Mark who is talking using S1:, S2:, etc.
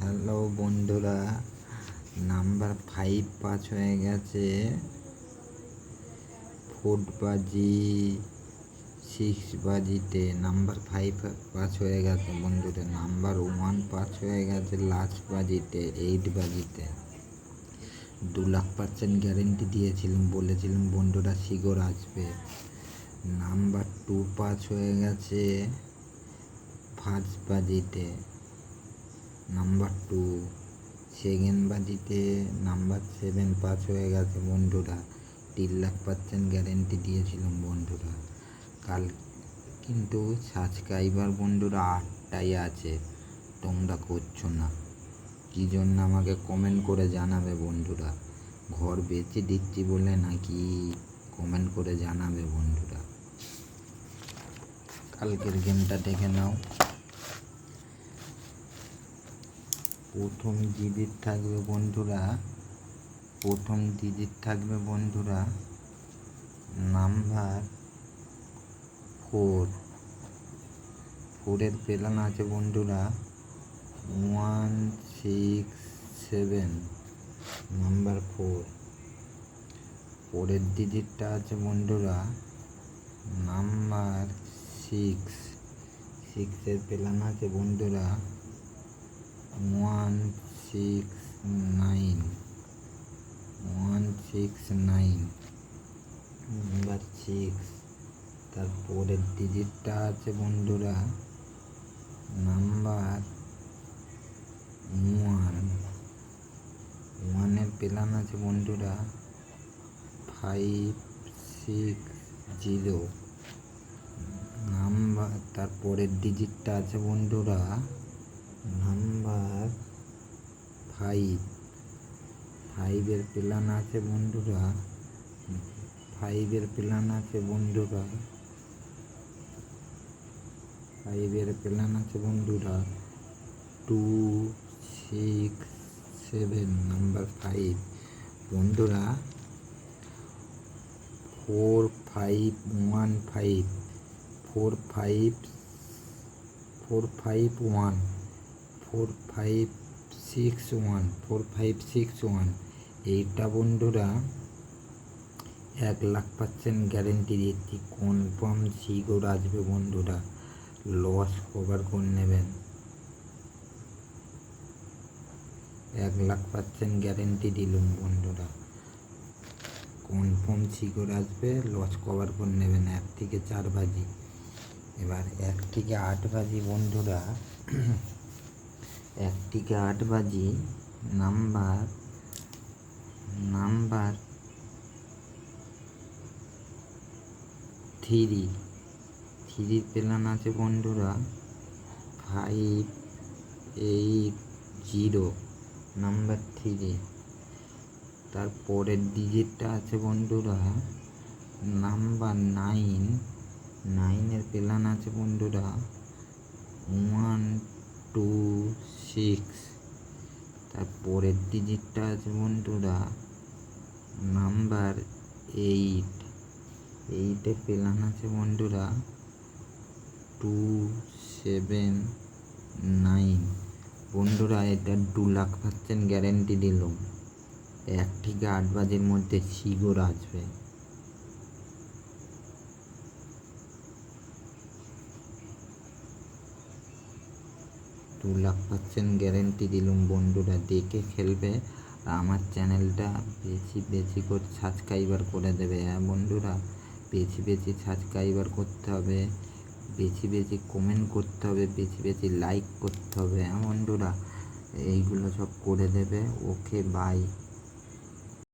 S1: Hello বন্ধুরা, number 5 pass হয়ে গেছে। 4 বাজি 6 বাজিতে নাম্বার 5 পাস হয়ে গেছে বন্ধুরা। নাম্বার 1 পাস হয়ে গেছে লাস্ট বাজিতে 8 বাজিতে। 2,00,000% গ্যারেন্টি দিয়েছিলাম, বলেছিলাম বন্ধুরা শিগর আসবে। নাম্বার 2 পাস হয়ে গেছে 5 বাজিতে। নাম্বার 2 সেকেন্ড বাজিতে নাম্বার 7 পাস হয়ে গেছে বন্ধুরা। 3,00,000% গ্যারেন্টি দিয়েছিলাম বন্ধুরা। কাল কিন্তু সাবস্ক্রাইবার বন্ধুরা 8টাই আছে, তোমরা করছো না কী জন্য আমাকে কমেন্ট করে জানাবে বন্ধুরা। ঘর বেচে দিচ্ছি বলে নাকি কমেন্ট করে জানাবে বন্ধুরা। কালকের গেমটা দেখে নাও। প্রথম ডিজিট থাকবে বন্ধুরা নাম্বার 4। 4-এর পেলান আছে বন্ধুরা 167। নাম্বার 4-এর ডিজিটটা আছে বন্ধুরা নাম্বার 6। 6-এর পেলান আছে বন্ধুরা 169। নাম্বার 6। তারপরের ডিজিটটা আছে বন্ধুরা নাম্বার 1। 1-এর পেলান আছে বন্ধুরা 560। তারপরের ডিজিটটা আছে বন্ধুরা নাম্বার 5। 5-এর পেলান আছে বন্ধুরা 267। নাম্বার 5 বন্ধুরা 4515 4561 এইটা বন্ধুরা 1,00,000% গ্যারেন্টি দিচ্ছি, কনফার্ম শিগর আসবে বন্ধুরা। লস কভার করে নেবেন। 1,00,000% গ্যারেন্টি দিলাম বন্ধুরা, কনফার্ম শিগর আসবে, লস কভার করে নেবেন। 1 থেকে 4 বাজি। এবার 1 থেকে 8 বাজি বন্ধুরা 1 থেকে 8 বাজি নাম্বার 3। 3-র পেলান আছে বন্ধুরা 580। নাম্বার 3। তারপরের ডিজিটটা আছে বন্ধুরা নাম্বার 9। 9-এর পেলান আছে বন্ধুরা 126। তারপরের ডিজিটটা আছে বন্ধুরা নাম্বার 8। 8-এর পেলান আছে বন্ধুরা 279। বন্ধুরা এটা 2,00,000% গ্যারেন্টি দিলাম। 1 থেকে 8 বাজির মধ্যে শিগর আসবে। গ্যারেন্টি দিলাম বন্ধুরা, দেখে খেলবে। আমার চ্যানেলটা বেশি করে সাবস্ক্রাইবার করে দেবে। হ্যাঁ বন্ধুরা, বেশি সাবস্ক্রাইবার করতে হবে, বেশি কমেন্ট করতে হবে, বেশি লাইক করতে হবে। হ্যাঁ বন্ধুরা, এইগুলো সব করে দেবে। ওকে, বাই।